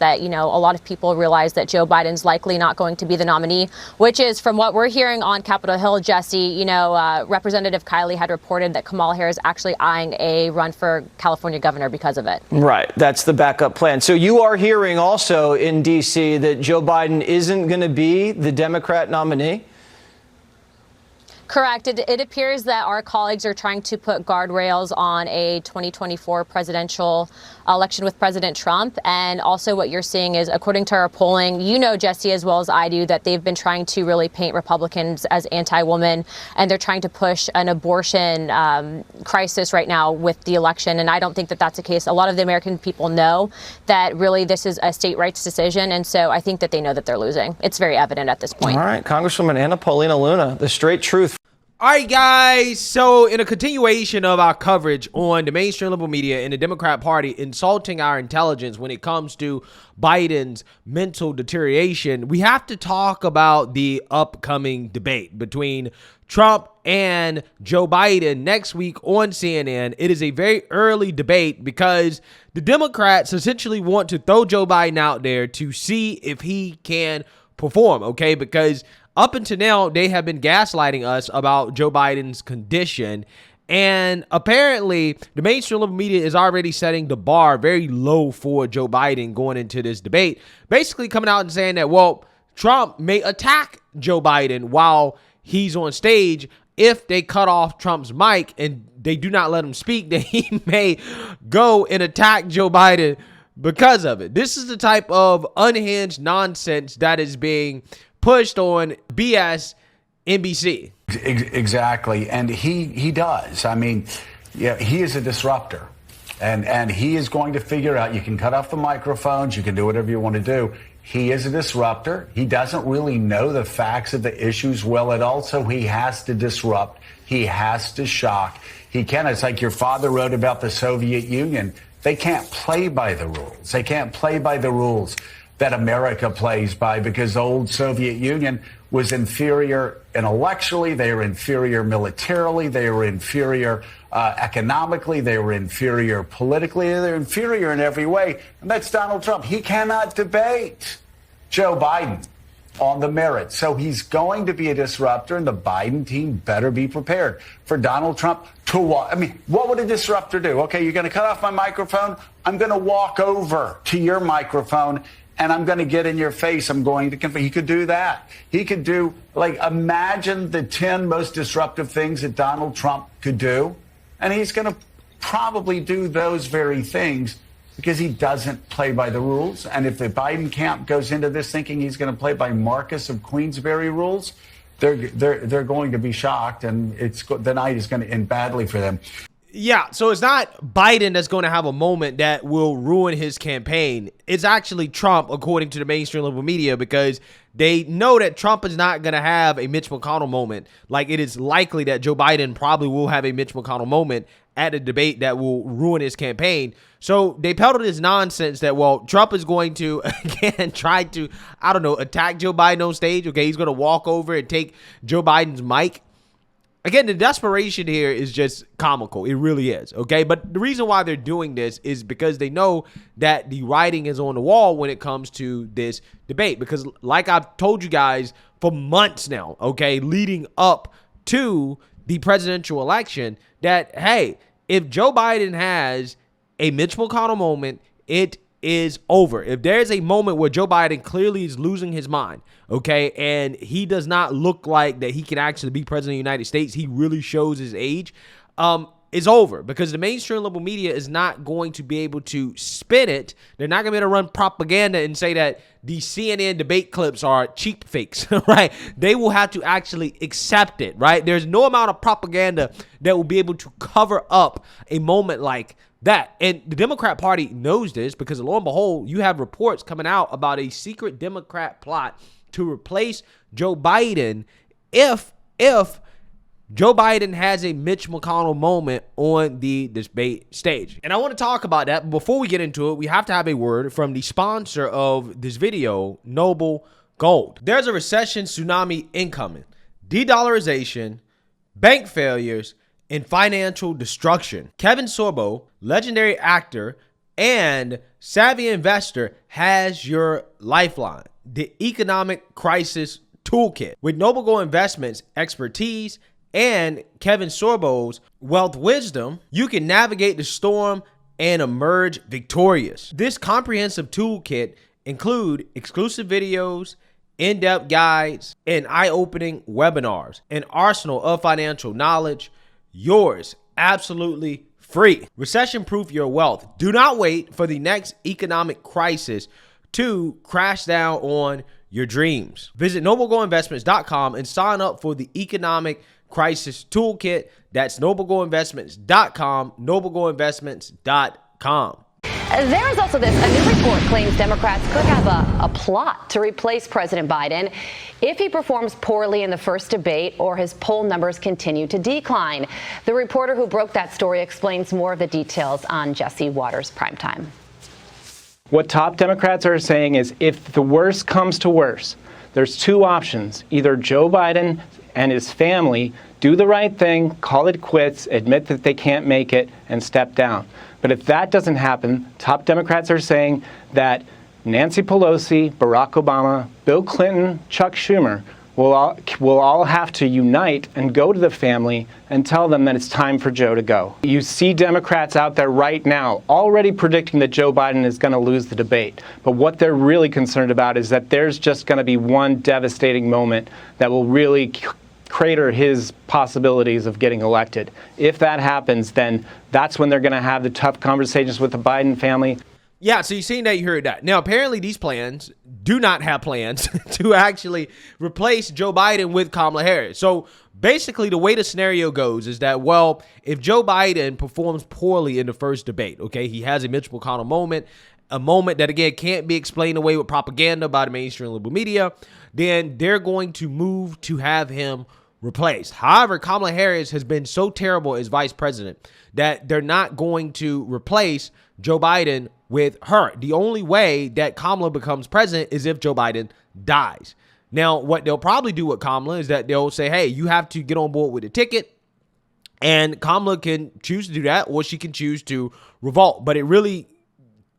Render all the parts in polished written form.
that, you know, a lot of people realize that Joe Biden's likely not going to be the nominee, which is, from what we're hearing on Capitol Hill, Jesse, you know, Representative Kiley had reported that Kamala Harris actually eyeing a run for California governor because of it. Right. That's the backup plan. So you are hearing also in D.C. that Joe Biden isn't going to be the Democrat nominee? Correct. It appears that our colleagues are trying to put guardrails on a 2024 presidential election with President Trump. And also what you're seeing is, according to our polling, you know, Jesse, as well as I do, that they've been trying to really paint Republicans as anti-woman, and they're trying to push an abortion crisis right now with the election. And I don't think that that's the case. A lot of the American people know that really this is a state rights decision. And so I think that they know that they're losing. It's very evident at this point. All right. Congresswoman Anna Paulina Luna, the straight truth. All right, guys, so in a continuation of our coverage on the mainstream liberal media and the Democrat Party insulting our intelligence when it comes to Biden's mental deterioration, we have to talk about the upcoming debate between Trump and Joe Biden next week on CNN. It is a very early debate because the Democrats essentially want to throw Joe Biden out there to see if he can perform, okay? Because up until now, they have been gaslighting us about Joe Biden's condition. And apparently, the mainstream liberal media is already setting the bar very low for Joe Biden going into this debate. Basically coming out and saying that, well, Trump may attack Joe Biden while he's on stage. If they cut off Trump's mic and they do not let him speak, then he may go and attack Joe Biden because of it. This is the type of unhinged nonsense that is being pushed on BS NBC. Exactly. And he does. I mean, yeah, he is a disruptor. And he is going to figure out, you can cut off the microphones, you can do whatever you want to do. He is a disruptor. He doesn't really know the facts of the issues well at all, so he has to disrupt. He has to shock. He can. It's like your father wrote about the Soviet Union. They can't play by the rules. They can't play by the rules that America plays by, because the old Soviet Union was inferior intellectually, they were inferior militarily, they were inferior economically, they were inferior politically, they're inferior in every way. And that's Donald Trump. He cannot debate Joe Biden on the merits. So he's going to be a disruptor, and the Biden team better be prepared for Donald Trump to walk. I mean, what would a disruptor do? Okay, you're going to cut off my microphone. I'm going to walk over to your microphone and I'm going to get in your face. I'm going to confess. He could do that. He could do, like, imagine the 10 most disruptive things that Donald Trump could do. And he's going to probably do those very things because he doesn't play by the rules. And if the Biden camp goes into this thinking he's going to play by Marcus of Queensberry rules, they're going to be shocked, and the night is going to end badly for them. Yeah, so it's not Biden that's going to have a moment that will ruin his campaign. It's actually Trump, according to the mainstream liberal media, because they know that Trump is not going to have a Mitch McConnell moment. Like, it is likely that Joe Biden probably will have a Mitch McConnell moment at a debate that will ruin his campaign. So they peddled this nonsense that, well, Trump is going to, again, try to, I don't know, attack Joe Biden on stage. Okay, he's going to walk over and take Joe Biden's mic. Again, the desperation here is just comical. It really is, okay? But the reason why they're doing this is because they know that the writing is on the wall when it comes to this debate. Because like I've told you guys for months now, okay, leading up to the presidential election, that, hey, if Joe Biden has a Mitch McConnell moment, it is over. If there's a moment where Joe Biden clearly is losing his mind, okay, and he does not look like that he can actually be president of the United States, he really shows his age, it's over, because the mainstream liberal media is not going to be able to spin it. They're not going to be able to run propaganda and say that the CNN debate clips are cheap fakes, right? They will have to actually accept it, right? There's no amount of propaganda that will be able to cover up a moment like that. And the Democrat Party knows this, because lo and behold, you have reports coming out about a secret Democrat plot to replace Joe Biden if Joe Biden has a Mitch McConnell moment on the debate stage. And I want to talk about that. But before we get into it, we have to have a word from the sponsor of this video, Noble Gold. There's a recession tsunami incoming, de-dollarization, bank failures, and financial destruction. Kevin Sorbo, legendary actor And Savvy Investor has your lifeline, the Economic Crisis Toolkit. With Noble Gold Investments expertise and Kevin Sorbo's wealth wisdom, you can navigate the storm and emerge victorious. This comprehensive toolkit include exclusive videos, in-depth guides, and eye-opening webinars, an arsenal of financial knowledge, yours absolutely free. Recession-proof your wealth. Do not wait for the next economic crisis to crash down on your dreams. Visit noblegoldinvestments.com and sign up for the Economic Crisis Toolkit. That's noblegoldinvestments.com, noblegoldinvestments.com. There is also this. A new report claims Democrats could have a plot to replace President Biden if he performs poorly in the first debate or his poll numbers continue to decline. The reporter who broke that story explains more of the details on Jesse Watters Primetime. What top Democrats are saying is if the worst comes to worst, there's two options. Either Joe Biden and his family do the right thing, call it quits, admit that they can't make it, and step down. But if that doesn't happen, top Democrats are saying that Nancy Pelosi, Barack Obama, Bill Clinton, Chuck Schumer will all have to unite and go to the family and tell them that it's time for Joe to go. You see Democrats out there right now already predicting that Joe Biden is going to lose the debate. But what they're really concerned about is that there's just going to be one devastating moment that will really crater his possibilities of getting elected. If that happens, then that's when they're going to have the tough conversations with the Biden family. Yeah, so you've seen that, you heard that. Now, apparently these plans do not have plans to actually replace Joe Biden with Kamala Harris. So basically the way the scenario goes is that, well, if Joe Biden performs poorly in the first debate, okay, he has a Mitch McConnell moment, a moment that, again, can't be explained away with propaganda by the mainstream liberal media, then they're going to move to have him replaced. However, Kamala Harris has been so terrible as vice president that they're not going to replace Joe Biden with her. The only way that Kamala becomes president is if Joe Biden dies. Now, what they'll probably do with Kamala is that they'll say, hey, you have to get on board with the ticket. And Kamala can choose to do that, or she can choose to revolt. But it really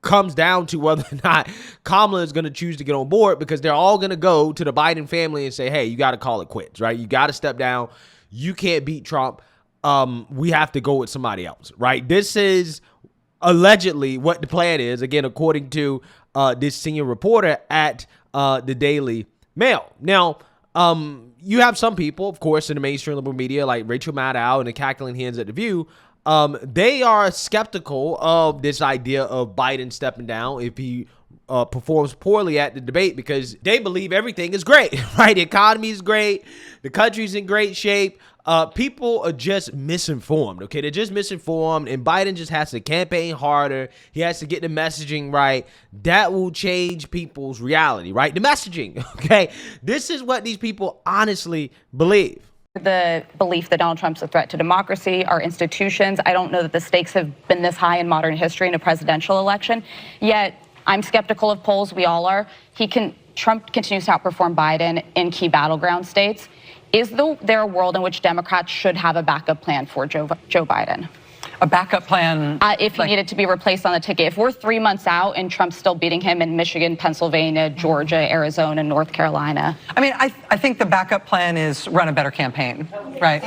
comes down to whether or not Kamala is going to choose to get on board, because they're all going to go to the Biden family and say, hey, you got to call it quits, right? You got to step down. You can't beat Trump. We have to go with somebody else, right? This is allegedly what the plan is, again, according to this senior reporter at the Daily Mail. Now, you have some people, of course, in the mainstream liberal media, like Rachel Maddow and the Cackling Hens at The View. They are skeptical of this idea of Biden stepping down if he performs poorly at the debate, because they believe everything is great, right? The economy is great. The country's in great shape. People are just misinformed, okay? They're just misinformed, and Biden just has to campaign harder. He has to get the messaging right. That will change people's reality, right? The messaging, okay? This is what these people honestly believe. The belief that Donald Trump's a threat to democracy, our institutions. I don't know that the stakes have been this high in modern history in a presidential election. Yet, I'm skeptical of polls. We all are. Trump continues to outperform Biden in key battleground states. Is there a world in which Democrats should have a backup plan for Joe Biden? A backup plan? If he needed to be replaced on the ticket. If we're 3 months out and Trump's still beating him in Michigan, Pennsylvania, Georgia, Arizona, North Carolina. I mean, I think the backup plan is run a better campaign, right?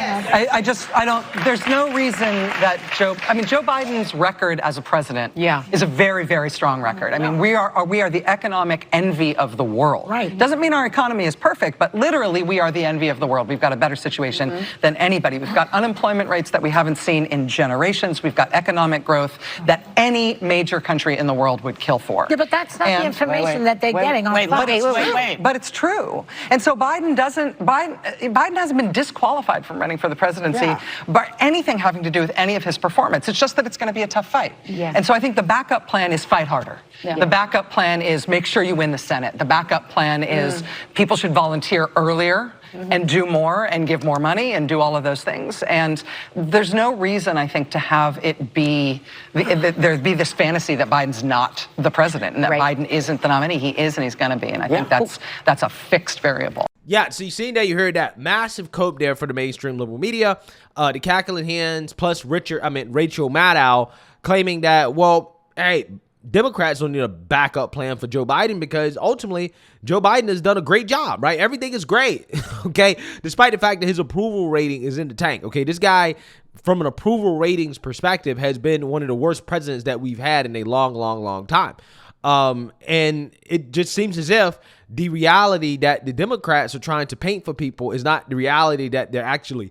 There's no reason that Joe Biden's record as a president is a very, very strong record. I mean, we are the economic envy of the world. Right. Doesn't mean our economy is perfect, but literally we are the envy of the world. We've got a better situation than anybody. We've got unemployment rates that we haven't seen in generations. We've got economic growth that any major country in the world would kill for. Yeah, but that's not the information that they're getting on Wait. But it's true. And so Biden hasn't been disqualified from running for the presidency by anything having to do with any of his performance. It's just that it's going to be a tough fight. Yeah. And so I think the backup plan is fight harder. Yeah. The backup plan is make sure you win the Senate. The backup plan is people should volunteer earlier and do more and give more money and do all of those things. And there's no reason, I think, to have it be, there be this fantasy that Biden's not the president and that Biden isn't the nominee. He is, and he's going to be. And I think that's a fixed variable. Yeah, so you seen that, you heard that. Massive cope there for the mainstream liberal media. The Cackling Hens plus Rachel Maddow claiming that, well, hey, Democrats don't need a backup plan for Joe Biden because ultimately Joe Biden has done a great job, right? Everything is great, okay? Despite the fact that his approval rating is in the tank, okay? This guy, from an approval ratings perspective, has been one of the worst presidents that we've had in a long, long, long time. And it just seems as if the reality that the Democrats are trying to paint for people is not the reality that they're actually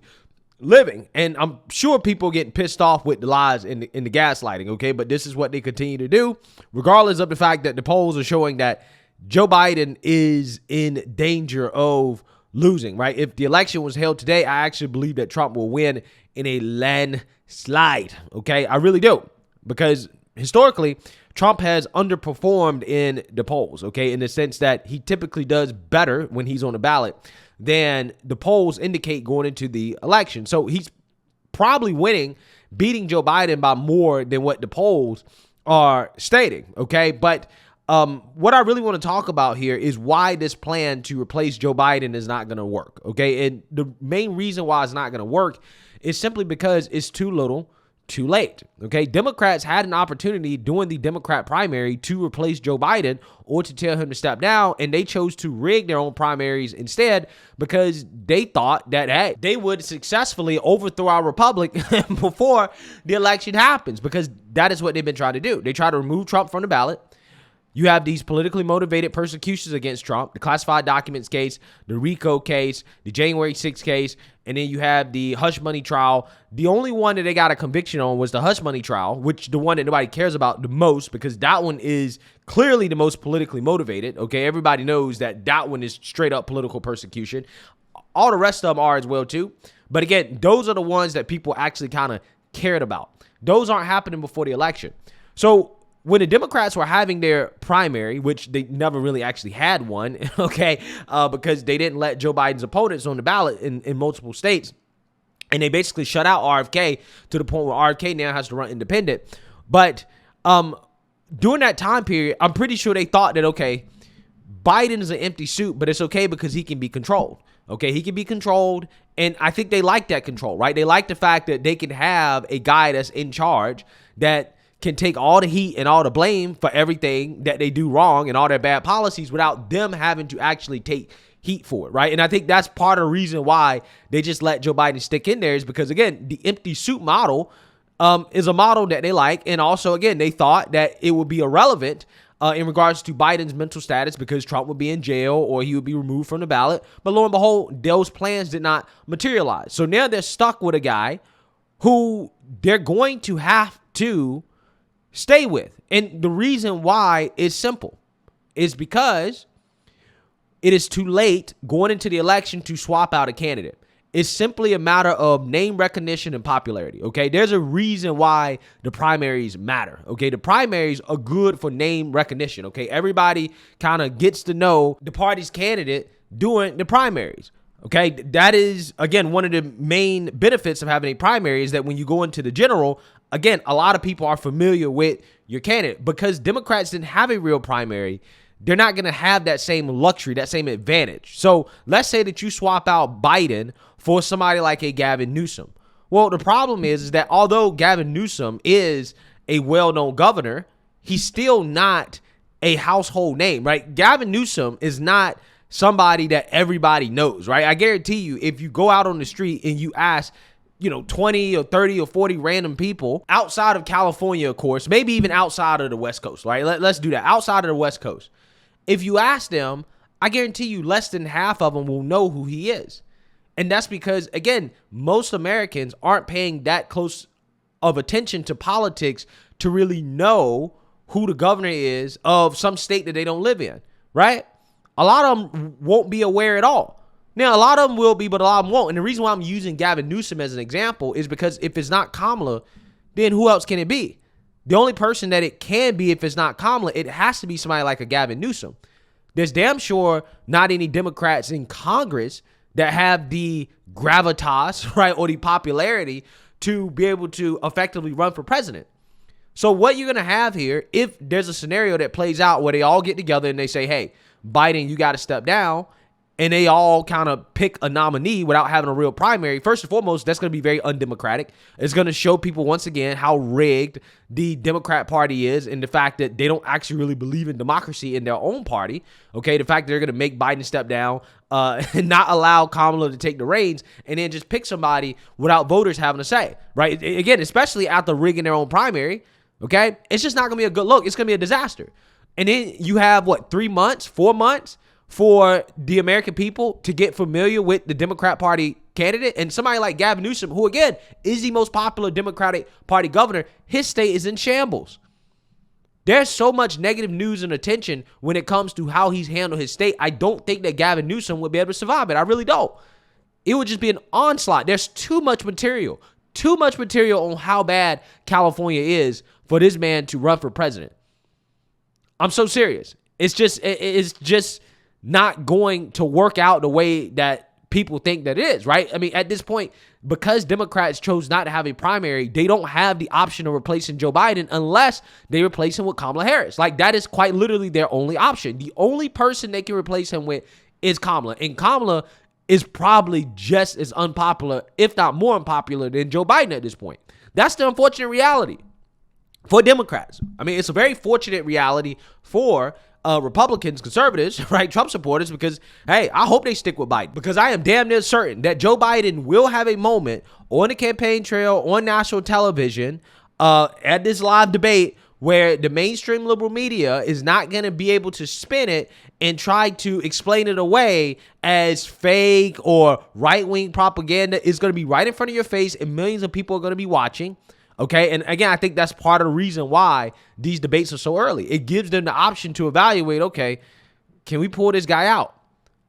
living. And I'm sure people getting pissed off with the lies and the gaslighting, okay? But this is what they continue to do, regardless of the fact that the polls are showing that Joe Biden is in danger of losing, right? If the election was held today, I actually believe that Trump will win in a landslide, okay? I really do, because historically, Trump has underperformed in the polls, okay, in the sense that he typically does better when he's on the ballot than the polls indicate going into the election. So he's probably beating Joe Biden by more than what the polls are stating, okay? But what I really want to talk about here is why this plan to replace Joe Biden is not going to work, okay? And the main reason why it's not going to work is simply because it's too little, too late, okay? Democrats had an opportunity during the Democrat primary to replace Joe Biden or to tell him to step down, and they chose to rig their own primaries instead because they thought that, hey, they would successfully overthrow our republic before the election happens, because that is what they've been trying to do. They try to remove Trump from the ballot. You have these politically motivated persecutions against Trump, the classified documents case, the RICO case, the January 6th case, and then you have the hush money trial. The only one that they got a conviction on was the hush money trial, which the one that nobody cares about the most because that one is clearly the most politically motivated. Okay, everybody knows that that one is straight up political persecution. All the rest of them are as well too. But again, those are the ones that people actually kind of cared about. Those aren't happening before the election. So when the Democrats were having their primary, which they never really actually had one, okay, because they didn't let Joe Biden's opponents on the ballot in multiple states, and they basically shut out RFK to the point where RFK now has to run independent. But during that time period, I'm pretty sure they thought that, okay, Biden is an empty suit, but it's okay because he can be controlled. Okay, he can be controlled, and I think they like that control, right? They like the fact that they can have a guy that's in charge that can take all the heat and all the blame for everything that they do wrong and all their bad policies without them having to actually take heat for it, right? And I think that's part of the reason why they just let Joe Biden stick in there is because, again, the empty suit model is a model that they like. And also, again, they thought that it would be irrelevant in regards to Biden's mental status because Trump would be in jail or he would be removed from the ballot. But lo and behold, those plans did not materialize. So now they're stuck with a guy who they're going to have to stay with. And the reason why is simple. Is because it is too late going into the election to swap out a candidate. It's simply a matter of name recognition and popularity, okay? There's a reason why the primaries matter, okay? The primaries are good for name recognition, okay? Everybody kind of gets to know the party's candidate during the primaries, okay? That is, again, one of the main benefits of having a primary is that when you go into the general, again, a lot of people are familiar with your candidate. Because Democrats didn't have a real primary, they're not going to have that same luxury, that same advantage. So let's say that you swap out Biden for somebody like a Gavin Newsom. Well, the problem is that although Gavin Newsom is a well-known governor, he's still not a household name, right? Gavin Newsom is not somebody that everybody knows, right? I guarantee you, if you go out on the street and you ask 20 or 30 or 40 random people outside of California, of course, maybe even outside of the West Coast, right? Let's do that. Outside of the West Coast. If you ask them, I guarantee you less than half of them will know who he is. And that's because, again, most Americans aren't paying that close of attention to politics to really know who the governor is of some state that they don't live in, right? A lot of them won't be aware at all. Now, a lot of them will be, but a lot of them won't. And the reason why I'm using Gavin Newsom as an example is because if it's not Kamala, then who else can it be? The only person that it can be if it's not Kamala, it has to be somebody like a Gavin Newsom. There's damn sure not any Democrats in Congress that have the gravitas, right, or the popularity to be able to effectively run for president. So what you're going to have here, if there's a scenario that plays out where they all get together and they say, hey, Biden, you got to step down, and they all kind of pick a nominee without having a real primary, first and foremost, that's going to be very undemocratic. It's going to show people once again how rigged the Democrat Party is, and the fact that they don't actually really believe in democracy in their own party. Okay, the fact that they're going to make Biden step down and not allow Kamala to take the reins, and then just pick somebody without voters having a say, right? Again, especially after rigging their own primary, okay? It's just not going to be a good look. It's going to be a disaster. And then you have, 3 months, 4 months for the American people to get familiar with the Democrat Party candidate. And somebody like Gavin Newsom, who, again, is the most popular Democratic Party governor, his state is in shambles. There's so much negative news and attention when it comes to how he's handled his state. I don't think that Gavin Newsom would be able to survive it. I really don't. It would just be an onslaught. There's too much material on how bad California is for this man to run for president. I'm so serious. It's just not going to work out the way that people think that it is, right? I mean, at this point, because Democrats chose not to have a primary, they don't have the option of replacing Joe Biden unless they replace him with Kamala Harris. Like, that is quite literally their only option. The only person they can replace him with is Kamala. And Kamala is probably just as unpopular, if not more unpopular, than Joe Biden at this point. That's the unfortunate reality for Democrats. I mean, it's a very fortunate reality for Republicans, conservatives, right, Trump supporters, because, hey, I hope they stick with Biden, because I am damn near certain that Joe Biden will have a moment on the campaign trail, on national television, at this live debate where the mainstream liberal media is not going to be able to spin it and try to explain it away as fake or right-wing propaganda. It's going to be right in front of your face, and millions of people are going to be watching. Okay, and again, I think that's part of the reason why these debates are so early. It gives them the option to evaluate, okay, can we pull this guy out?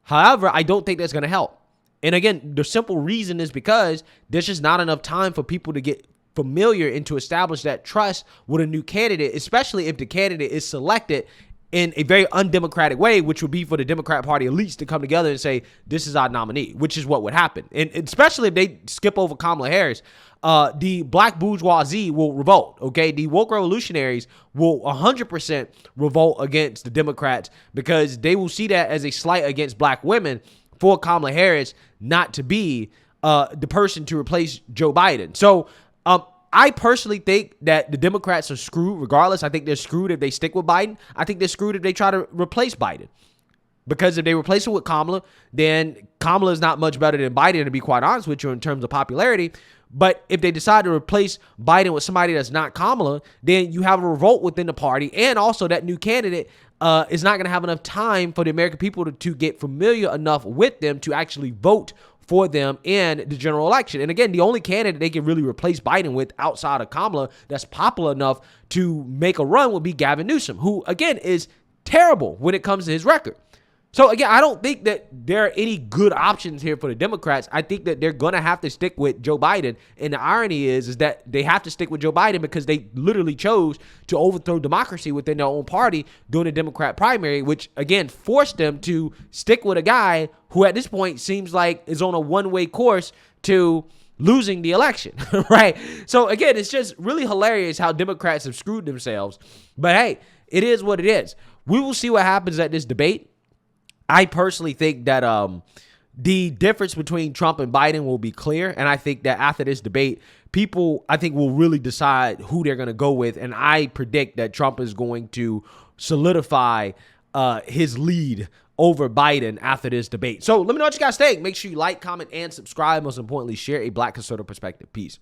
However, I don't think that's going to help. And again, the simple reason is because there's just not enough time for people to get familiar and to establish that trust with a new candidate, especially if the candidate is selected in a very undemocratic way, which would be for the Democrat Party elites to come together and say, this is our nominee, which is what would happen. And especially if they skip over Kamala Harris, the black bourgeoisie will revolt, okay? The woke revolutionaries will 100% revolt against the Democrats because they will see that as a slight against black women for Kamala Harris not to be the person to replace Joe Biden. So I personally think that the Democrats are screwed regardless. I think they're screwed if they stick with Biden. I think they're screwed if they try to replace Biden. Because if they replace him with Kamala, then Kamala is not much better than Biden, to be quite honest with you, in terms of popularity. But if they decide to replace Biden with somebody that's not Kamala, then you have a revolt within the party. And also that new candidate is not going to have enough time for the American people to get familiar enough with them to actually vote for them in the general election. And again, the only candidate they can really replace Biden with outside of Kamala that's popular enough to make a run would be Gavin Newsom, who, again, is terrible when it comes to his record. So, again, I don't think that there are any good options here for the Democrats. I think that they're going to have to stick with Joe Biden. And the irony is that they have to stick with Joe Biden because they literally chose to overthrow democracy within their own party during the Democrat primary, which, again, forced them to stick with a guy who at this point seems like is on a one-way course to losing the election, right? So, again, it's just really hilarious how Democrats have screwed themselves. But, hey, it is what it is. We will see what happens at this debate. I personally think that the difference between Trump and Biden will be clear. And I think that after this debate, people, I think, will really decide who they're going to go with. And I predict that Trump is going to solidify his lead over Biden after this debate. So let me know what you guys think. Make sure you like, comment, and subscribe. Most importantly, share a Black conservative perspective. Peace.